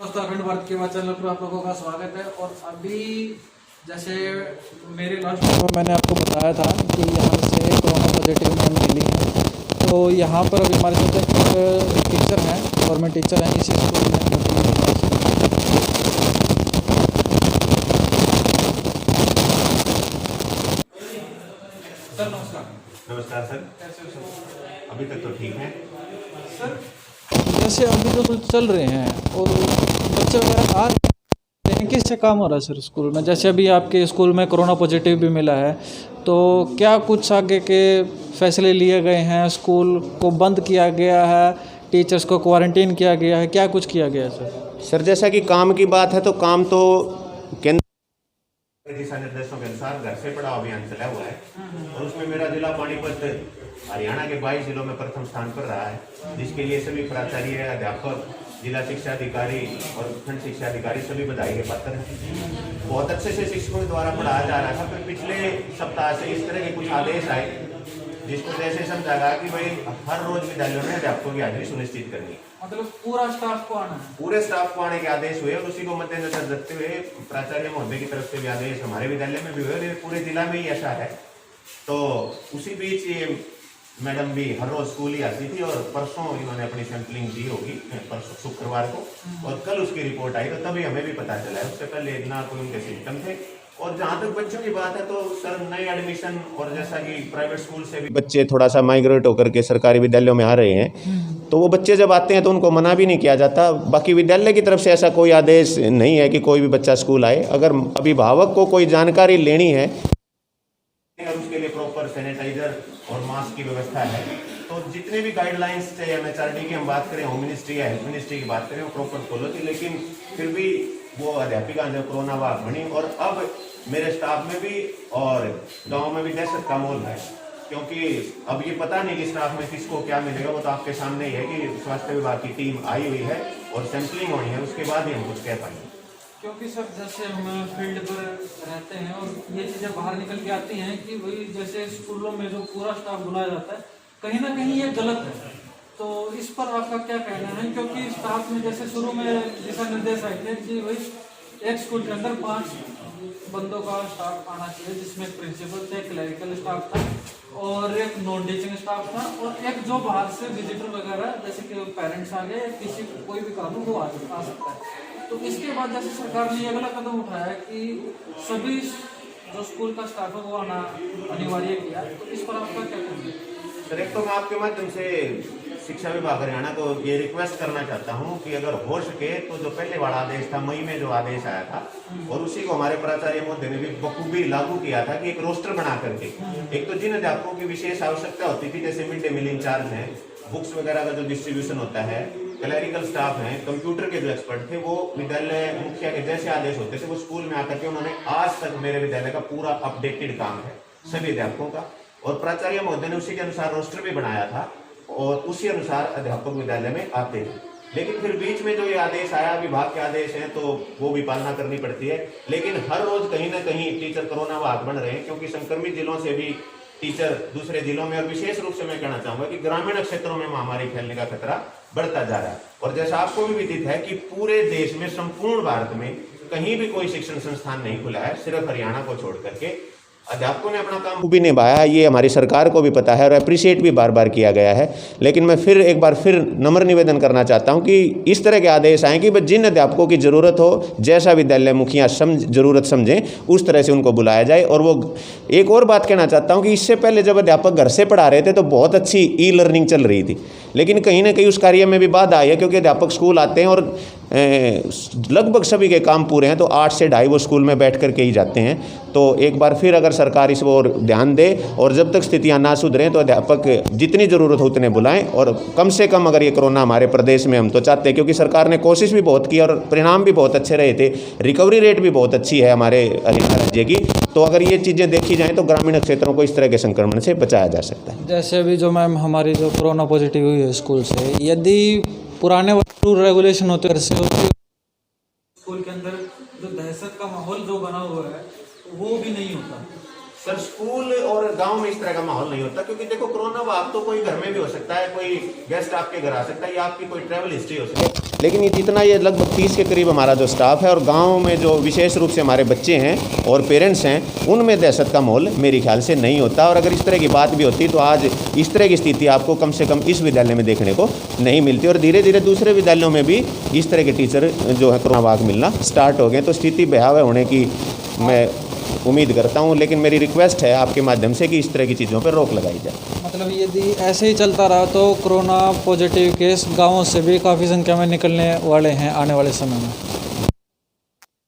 दोस्तों अखंड भारत के चैनल पर आप लोगों का स्वागत है। और अभी जैसे मेरे लास्ट में मैंने आपको बताया था कि यहाँ से कोरोना पॉजिटिव मैम मिली है, तो यहाँ पर अभी हमारे साथ एक टीचर हैं, गवर्नमेंट टीचर हैं इसी स्कूल में। सर नमस्कार। नमस्कार सर। कैसे हो सर? अभी तक तो ठीक है सर जैसे अभी तो कुछ चल रहे हैं और बच्चे वगैरह आ रहे हैं, किससे काम हो रहा है सर स्कूल में? जैसे अभी आपके स्कूल में कोरोना पॉजिटिव भी मिला है, तो क्या कुछ आगे के फैसले लिए गए हैं? स्कूल को बंद किया गया है, टीचर्स को क्वारंटीन किया गया है, क्या कुछ किया गया है सर? सर, जैसा कि काम की बात है तो काम तो केंद्र दिशा निर्देशों के अनुसार घर से पढ़ाओ अभियान चला हुआ है और उसमें मेरा जिला पानीपत हरियाणा के 22 जिलों में प्रथम स्थान पर रहा है, जिसके लिए सभी प्राचार्य, अध्यापक, जिला शिक्षा अधिकारी और खंड शिक्षा अधिकारी सभी बधाई के पात्र हैं। बहुत अच्छे से शिक्षकों द्वारा पढ़ाया जा रहा था। फिर पिछले सप्ताह से इस तरह के कुछ आदेश आए जिसको जैसे समझा गया कि भाई हर रोज विद्यालयों में अध्यापकों की हाजिरी सुनिश्चित करनी, मतलब पूरा स्टाफ को आना है। पूरे स्टाफ को आने के आदेश हुए और उसी को मद्देनजर रखते हुए प्राचार्य महोदय की तरफ से भी आदेश हमारे विद्यालय में भी हुए, पूरे जिला में ही ऐसा है। तो उसी बीच ये मैडम भी हर रोज स्कूल ही आती थी और परसों इन्होंने अपनी सैंपलिंग दी होगी, परसों शुक्रवार को, और कल उसकी रिपोर्ट आई, तो तभी हमें भी पता चला है। उससे पहले ना कोई उनके सिम्टम थे। और जहाँ तक बच्चों की बात है तो सर नए एडमिशन और जैसा कि प्राइवेट स्कूल से भी बच्चे थोड़ा सा माइग्रेट होकर के सरकारी विद्यालयों में आ रहे हैं, तो वो बच्चे जब आते हैं तो उनको मना भी नहीं किया जाता। बाकी विद्यालय की तरफ से ऐसा कोई आदेश नहीं है कि कोई भी बच्चा स्कूल आए। अगर अभिभावक को कोई जानकारी लेनी है और उसके लिए प्रॉपर सैनिटाइजर और मास्क की व्यवस्था है, तो जितने भी गाइडलाइंस चाहे एमएचआरडी की हम बात करें, होम मिनिस्ट्री या हेल्थ मिनिस्ट्री की बात करें, वो प्रॉपर फॉलो थी। लेकिन फिर भी वो अध्यापिका जो कोरोना वार बनी, और अब मेरे स्टाफ में भी और गांव में भी दहशत का माहौल है, क्योंकि अब ये पता नहीं कि स्टाफ में किसको क्या मिलेगा। वो तो आपके सामने ही है कि स्वास्थ्य विभाग की टीम आई हुई है और सैंपलिंग होनी है, उसके बाद ही हम कुछ कह पाएंगे। क्योंकि सर जैसे हम फील्ड पर रहते हैं और ये चीज़ें बाहर निकल के आती हैं कि भाई जैसे स्कूलों में जो पूरा स्टाफ बुलाया जाता है, कहीं ना कहीं ये गलत है। तो इस पर आपका क्या कहना है? क्योंकि स्टाफ में जैसे शुरू में दिशा निर्देश आए थे कि भाई एक स्कूल के अंदर 5 बंदों का स्टाफ आना चाहिए, जिसमें प्रिंसिपल थे, क्लरिकल स्टाफ था और एक नॉन टीचिंग स्टाफ था और एक जो बाहर से विजिटर वगैरह जैसे कि पेरेंट्स आ गए, किसी कोई भी कारण वो आ सकता है। तो इसके बाद जैसे सरकार ने अगला कदम उठाया कि सभी जो स्कूल का स्टाफ है वो आना अनिवार्य किया, तो इस पर आपका क्या कहना है? सर, एक तो मैं आपके माध्यम से शिक्षा विभाग हरियाणा को ये रिक्वेस्ट करना चाहता हूँ कि अगर हो सके तो जो पहले वाला आदेश था, मई में जो आदेश आया था, और उसी को हमारे प्राचार्य महोदय ने भी बखूबी लागू किया था कि एक रोस्टर बना करके, एक तो जिन अध्यापकों की विशेष आवश्यकता होती थी, जैसे मिड डे मील इंचार्ज है, बुक्स वगैरह का जो डिस्ट्रीब्यूशन होता है, क्लरिकल स्टाफ है, कंप्यूटर के जो एक्सपर्ट थे, वो विद्यालय मुखिया के जैसे आदेश होते थे वो स्कूल में आकर के उन्होंने आज तक मेरे विद्यालय का पूरा अपडेटेड काम है सभी अध्यापकों का, और प्राचार्य महोदय ने उसी के अनुसार रोस्टर भी बनाया था और उसी अनुसार अध्यापक विद्यालय में आते हैं। लेकिन फिर बीच में जो ये आदेश आया, विभाग के आदेश हैं, तो वो भी पालना करनी पड़ती है। लेकिन हर रोज कहीं ना कहीं टीचर कोरोना वाहक बन रहे हैं, क्योंकि संक्रमित जिलों से भी टीचर दूसरे जिलों में, और विशेष रूप से मैं कहना चाहूंगा कि ग्रामीण क्षेत्रों में महामारी फैलने का खतरा बढ़ता जा रहा है। और जैसा आपको भी विदित है कि पूरे देश में, संपूर्ण भारत में कहीं भी कोई शिक्षण संस्थान नहीं खुला है, सिर्फ हरियाणा को छोड़ करके। अध्यापकों ने अपना काम भी निभाया, ये हमारी सरकार को भी पता है और अप्रिशिएट भी बार बार किया गया है। लेकिन मैं फिर एक बार नम्र निवेदन करना चाहता हूं कि इस तरह के आदेश आए कि जिन अध्यापकों की ज़रूरत हो, जैसा विद्यालय मुखिया ज़रूरत समझें, उस तरह से उनको बुलाया जाए। और वो एक और बात कहना चाहता हूँ कि इससे पहले जब अध्यापक घर से पढ़ा रहे थे तो बहुत अच्छी ई लर्निंग चल रही थी, लेकिन कहीं ना कहीं उस कार्य में भी बाधा आई है, क्योंकि अध्यापक स्कूल आते हैं और लगभग सभी के काम पूरे हैं तो 8 से 2:30 वो स्कूल में बैठ करके ही जाते हैं। तो एक बार फिर अगर सरकार इस ओर ध्यान दे और जब तक स्थितियां ना सुधरें तो अध्यापक जितनी ज़रूरत हो उतने बुलाएं, और कम से कम अगर ये कोरोना हमारे प्रदेश में, हम तो चाहते हैं, क्योंकि सरकार ने कोशिश भी बहुत की और परिणाम भी बहुत अच्छे रहे थे, रिकवरी रेट भी बहुत अच्छी है हमारे हरियाणा राज्य की, तो अगर ये चीज़ें देखी जाएँ तो ग्रामीण क्षेत्रों को इस तरह के संक्रमण से बचाया जा सकता है। जैसे अभी जो मैम हमारी जो कोरोना पॉजिटिव हुई है स्कूल से, यदि पुराने रूल रेगुलेशन होते स्कूल के अंदर जो दहशत का माहौल जो बना हुआ है वो भी नहीं होता, सर स्कूल और गांव में इस तरह का माहौल नहीं होता, क्योंकि देखो कोरोना वाग तो कोई घर में भी हो सकता है, कोई गेस्ट आपके घर आ सकता है, या आपकी कोई ट्रैवल हिस्ट्री हो सकती है। लेकिन जितना ये लगभग 30 के करीब हमारा जो स्टाफ है, और गांव में जो विशेष रूप से हमारे बच्चे हैं और पेरेंट्स हैं, उनमें दहशत का माहौल मेरे ख्याल से नहीं होता। और अगर इस तरह की बात भी होती तो आज इस तरह की स्थिति आपको कम से कम इस विद्यालय में देखने को नहीं मिलती। और धीरे धीरे दूसरे विद्यालयों में भी इस तरह के टीचर जो है कोरोना वाग मिलना स्टार्ट हो गए, तो स्थिति भयावह होने की मैं उम्मीद करता हूं। लेकिन मेरी रिक्वेस्ट है आपके माध्यम से कि इस तरह की चीज़ों पर रोक लगाई जाए। मतलब यदि ऐसे ही चलता रहा तो कोरोना पॉजिटिव केस गांवों से भी काफ़ी संख्या में निकलने वाले हैं आने वाले समय में।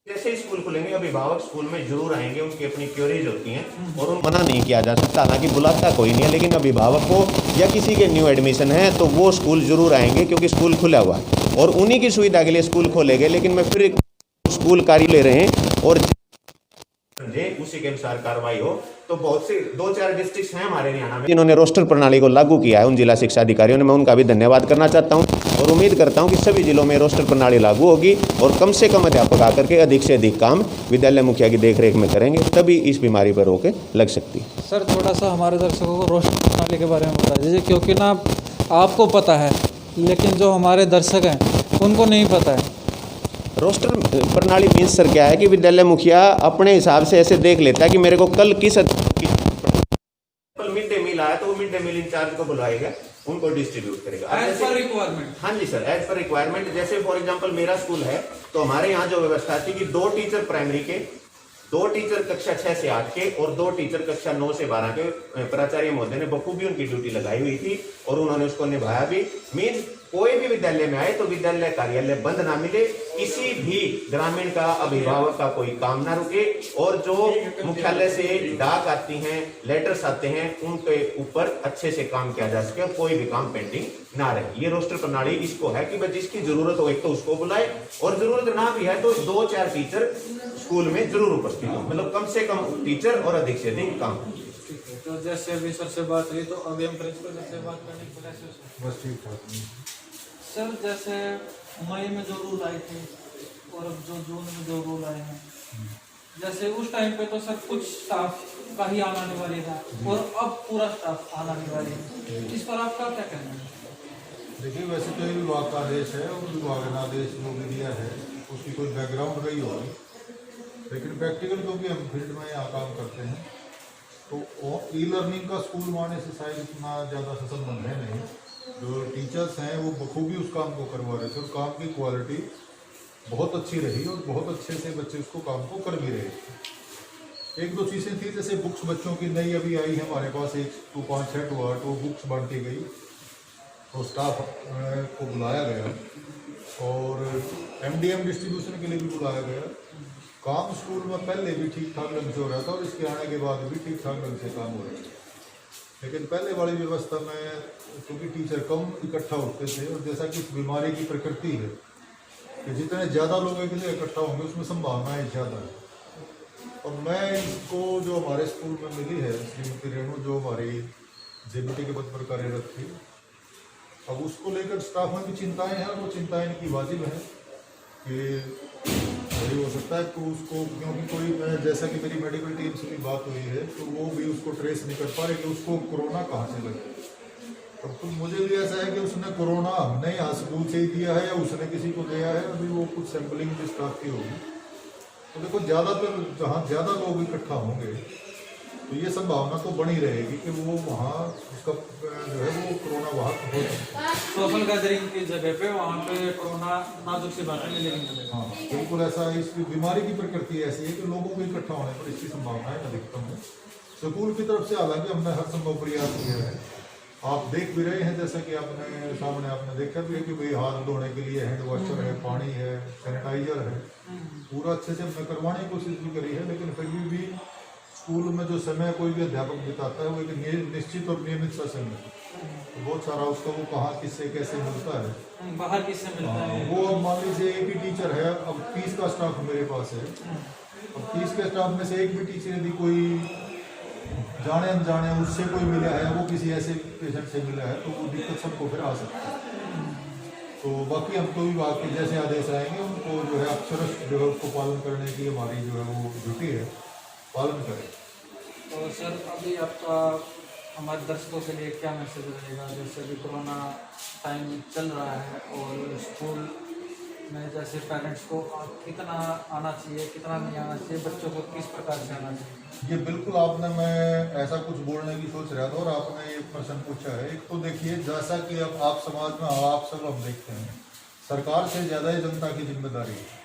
जैसे ही स्कूल खुलेंगे अभिभावक स्कूल में जरूर आएंगे, उनकी अपनी क्यूरीज होती हैं और उन मना नहीं किया जा सकता, हालांकि बुलाता कोई नहीं है, लेकिन अभिभावक को या किसी के न्यू एडमिशन है तो वो स्कूल जरूर आएंगे, क्योंकि स्कूल खुला हुआ है और उन्हीं की सुविधा के लिए स्कूल खोले गए। लेकिन मैं फिर स्कूल कार्य ले रहे हैं और उसी के अनुसार कार्रवाई हो। तो बहुत से 2-4 डिस्ट्रिक्ट हैं हमारे हरियाणा में जिन्होंने रोस्टर प्रणाली को लागू किया है, उन जिला शिक्षा अधिकारियों ने, मैं उनका भी धन्यवाद करना चाहता हूं और उम्मीद करता हूं कि सभी जिलों में रोस्टर प्रणाली लागू होगी और कम से कम अध्यापक आकर के अधिक से अधिक काम विद्यालय मुखिया की देखरेख में करेंगे, तभी इस बीमारी पर रोक लग सकती है। सर थोड़ा सा हमारे दर्शकों को रोस्टर प्रणाली के बारे में बता दीजिए, क्योंकि ना आपको पता है लेकिन जो हमारे दर्शक हैं उनको नहीं पता है। रोस्टर प्रणाली मीन्स सर क्या है कि विद्यालय मुखिया अपने हिसाब से ऐसे देख लेता है कि मेरे को कल किस मिड डे मील आया तो वो मिड डे मील इंचार्ज को बुलाएगा, उनको डिस्ट्रीब्यूट करेगा एज पर रिक्वायरमेंट। हाँ जी सर, एज पर रिक्वायरमेंट। जैसे फॉर एग्जांपल मेरा स्कूल है तो हमारे यहाँ जो व्यवस्था थी कि 2 टीचर प्राइमरी के, 2 टीचर कक्षा 6 से 8 के और 2 टीचर कक्षा 9 से 12 के प्राचार्य महोदय ने बखूबी उनकी ड्यूटी लगाई हुई थी और उन्होंने उसको निभाया भी। मीन्स कोई भी विद्यालय में आए तो विद्यालय कार्यालय बंद ना मिले, किसी भी ग्रामीण का अभिभावक का कोई काम ना रुके, और जो मुख्यालय से डाक आती हैं, लेटर्स आते हैं, उनके ऊपर अच्छे से काम किया जा सके और कोई भी काम पेंडिंग ना रहे। ये रोस्टर प्रणाली इसको है कि जिसकी जरूरत हो एक तो उसको बुलाए, और जरूरत ना भी है तो 2-4 टीचर स्कूल में जरूर उपस्थित हो, मतलब कम से कम टीचर और अधिक से अधिक काम। तो जैसे अभी सर से बात हुई तो अभी हम प्रिंसिपल से बात करने के लिए बस ठीक ठाक। सर जैसे मई में जो रूल आए थे और अब जो जून में जो रूल आए हैं, जैसे उस टाइम पे तो सर कुछ स्टाफ का ही आना अनिवार्य था और अब पूरा स्टाफ आना अनिवार्य है, इस पर आपका क्या कहना है? देखिए वैसे तो ये विभाग का आदेश है और विभाग ने आदेश जो भी दिया है उसकी कोई बैकग्राउंड रही होगी, लेकिन प्रैक्टिकल क्योंकि हम फील्ड में यहाँ काम करते हैं तो ई लर्निंग का स्कूल में आने से शायद इतना ज़्यादा से संबंध है नहीं। जो टीचर्स हैं वो बखूबी उस काम को करवा रहे थे और काम की क्वालिटी बहुत अच्छी रही और बहुत अच्छे से बच्चे उसको काम को कर भी रहे थे। 1-2 चीज़ें थी, जैसे बुक्स बच्चों की नई अभी आई है हमारे पास, 1-5 सेट हुआ तो बुक्स बांटी गई तो स्टाफ को बुलाया गया और MDM डिस्ट्रीब्यूशन के लिए भी बुलाया गया। काम स्कूल में पहले भी ठीक ठाक ढंग से हो रहा था और इसके आने के बाद भी ठीक ठाक ढंग से काम हो रहा था, लेकिन पहले वाली व्यवस्था में क्योंकि टीचर कम इकट्ठा होते थे और जैसा कि इस बीमारी की प्रकृति है कि जितने ज़्यादा लोग एक जगह इकट्ठा होंगे उसमें संभावनाएं ज़्यादा है। और मैं इसको जो हमारे स्कूल में मिली है श्रीमती रेणु जो हमारी JBT के पद पर कार्यरत थी, अब उसको लेकर स्टाफ में भी चिंताएं हैं और वो चिंताएं इनकी वाजिब है कि वही हो सकता है तो उसको, क्योंकि कोई जैसा कि मेरी मेडिकल टीम से भी बात हुई है तो वो भी उसको ट्रेस नहीं कर पा रहे कि उसको कोरोना कहाँ से लगे। तो मुझे भी ऐसा है कि उसने कोरोना हमने यहाँ स्कूल से ही दिया है या उसने किसी को दिया है, अभी वो कुछ सैम्पलिंग भी स्टाफ की होगी। तो देखो ज़्यादातर जहाँ ज़्यादा लोग इकट्ठा होंगे तो ये संभावना तो बनी रहेगी कि वो वहाँ उसका जो है वो कोरोना वाहक हो सकता है। सोशल गैदरिंग की जगह पे वहाँ पे कोरोना नाजुक सी बातें मिलेंगी। हाँ बिल्कुल ऐसा, इस बीमारी की प्रकृति ऐसी है कि लोगों को इकट्ठा होने पर इसकी संभावनाएं अधिकतम है। स्कूल की तरफ से हालांकि हमने हर संभव प्रयास किया है, आप देख भी रहे हैं जैसा कि आपने सामने आपने देखा भी है कि भाई हाथ धोने के लिए हैंड वॉशर है, पानी है, सैनिटाइजर है, पूरा अच्छे से हमने करवाने की कोशिश भी करी है। लेकिन फिर भी स्कूल में जो समय कोई भी अध्यापक बिताता है वो एक निश्चित और नियमित सा समय है, तो बहुत सारा उसका वो कहाँ किससे कैसे मिलता है, बाहर किससे मिलता है वो। अब मान लीजिए एक ही टीचर है, अब 30 का स्टाफ मेरे पास है, अब 30 के स्टाफ में से एक भी टीचर यदि कोई जाने अनजाने उससे कोई मिला है, वो किसी ऐसे पेशेंट से मिला है तो वो दिक्कत सबको फिर आ सकती है। तो बाकी हमको विभाग के जैसे आदेश आएंगे उनको जो है अक्षरश जो है उसको पालन करने की हमारी जो है वो ड्यूटी है, पालन करें। तो सर अभी आपका हमारे दर्शकों के लिए क्या मैसेज रहेगा, जैसे अभी कोरोना टाइम चल रहा है और स्कूल में जैसे पेरेंट्स को कितना आना चाहिए, कितना नहीं आना चाहिए, बच्चों को किस प्रकार से आना चाहिए? ये बिल्कुल आपने, मैं ऐसा कुछ बोलने की सोच रहा था और आपने ये प्रश्न पूछा है। एक तो देखिए, जैसा कि अब आप समाज में आप सब हम देखते हैं, सरकार से ज़्यादा ही जनता की जिम्मेदारी है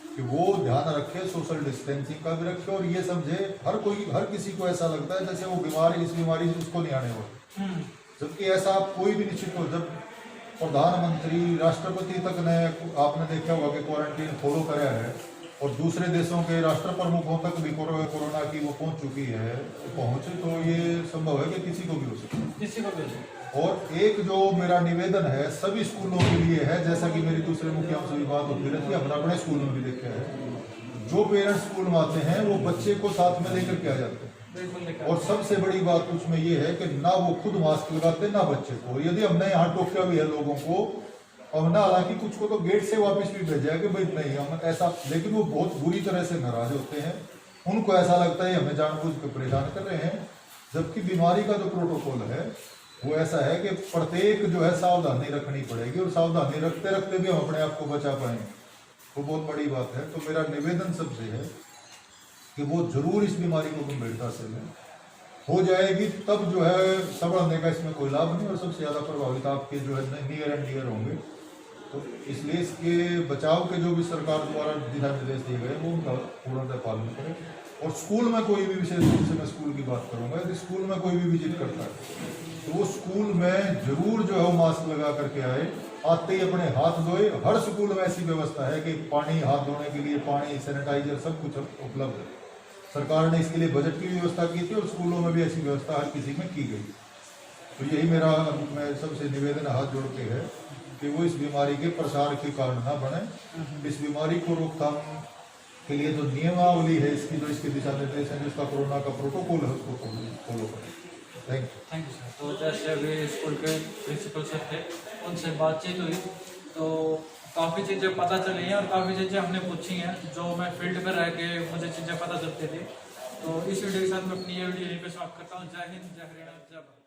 कि वो ध्यान रखे, सोशल डिस्टेंसिंग का भी रखे और ये समझे हर किसी को ऐसा लगता है जैसे वो इस बीमारी से उसको नहीं आने वाली, जबकि ऐसा कोई भी निश्चित हो। जब प्रधानमंत्री, राष्ट्रपति तक ने, आपने देखा होगा कि क्वारंटीन फॉलो कराया है और दूसरे देशों के राष्ट्र प्रमुखों तक भी कोरोना की वो पहुंच चुकी है, पहुंचे, तो ये संभव है कि किसी को भी हो सकता है, किसी को भी हो सकता है। और एक जो मेरा निवेदन है सभी स्कूलों के लिए है, जैसा कि मेरी दूसरे मुखियाओं से भी बात होती रहती है, हमने अपने स्कूल में भी देखा है, जो पेरेंट्स स्कूल में आते हैं वो बच्चे को साथ में लेकर के आ जाते हैं। और सबसे बड़ी बात उसमें ये है कि ना वो खुद मास्क लगाते ना बच्चे को। यदि हमने यहाँ टोका भी है लोगों को, और ना, हालांकि कुछ को तो गेट से वापस भी भेजा है कि भाई नहीं हम ऐसा, लेकिन वो बहुत बुरी तरह से नाराज होते हैं, उनको ऐसा लगता है हमें जानबूझ कर परेशान कर रहे हैं, जबकि बीमारी का जो प्रोटोकॉल है वो ऐसा है कि प्रत्येक जो है सावधानी रखनी पड़ेगी और सावधानी रखते रखते भी हम अपने आप को बचा पाएंगे, वो बहुत बड़ी बात है। तो मेरा निवेदन सबसे है कि वो जरूर इस बीमारी को गंभीरता से लें, हो जाएगी तब जो है संभलने का इसमें कोई लाभ नहीं, और सबसे ज़्यादा प्रभावित आपके जो है नियर एंड डियर होंगे। तो इसलिए इसके बचाव के जो भी सरकार द्वारा दिशा निर्देश दिए गए वो उनका पूर्णतः पालन करें। और स्कूल में कोई भी, विशेष रूप से मैं स्कूल की बात करूंगा, यदि स्कूल में कोई भी विजिट करता है तो वो स्कूल में जरूर जो है वो मास्क लगा करके आए, आते ही अपने हाथ धोए। हर स्कूल में ऐसी व्यवस्था है कि पानी, हाथ धोने के लिए पानी, सैनिटाइजर सब कुछ उपलब्ध है। सरकार ने इसके लिए बजट की व्यवस्था की थी और स्कूलों में भी ऐसी व्यवस्था हर किसी में की गई। तो यही मेरा, मैं सबसे निवेदन हाथ जोड़ के है कि वो इस बीमारी के प्रसार के कारण ना बने। इस बीमारी को रोकथाम के लिए जो नियमावली है इसकी, जो इसके दिशा निर्देश है, जिसका कोरोना का प्रोटोकॉल है, उसको फॉलो करें। Thank you sir. तो जैसे अभी स्कूल के प्रिंसिपल सर थे, उनसे बातचीत हुई तो काफ़ी चीज़ें पता चली हैं और काफ़ी चीज़ें हमने पूछी हैं जो मैं फील्ड में रह के मुझे चीज़ें पता चलती थी। तो इस वीडियो के साथ मैं अपनी ये वीडियो यहीं पे समाप्त करता हूँ। जय हिंद, जय हरियाणा, जय भारत।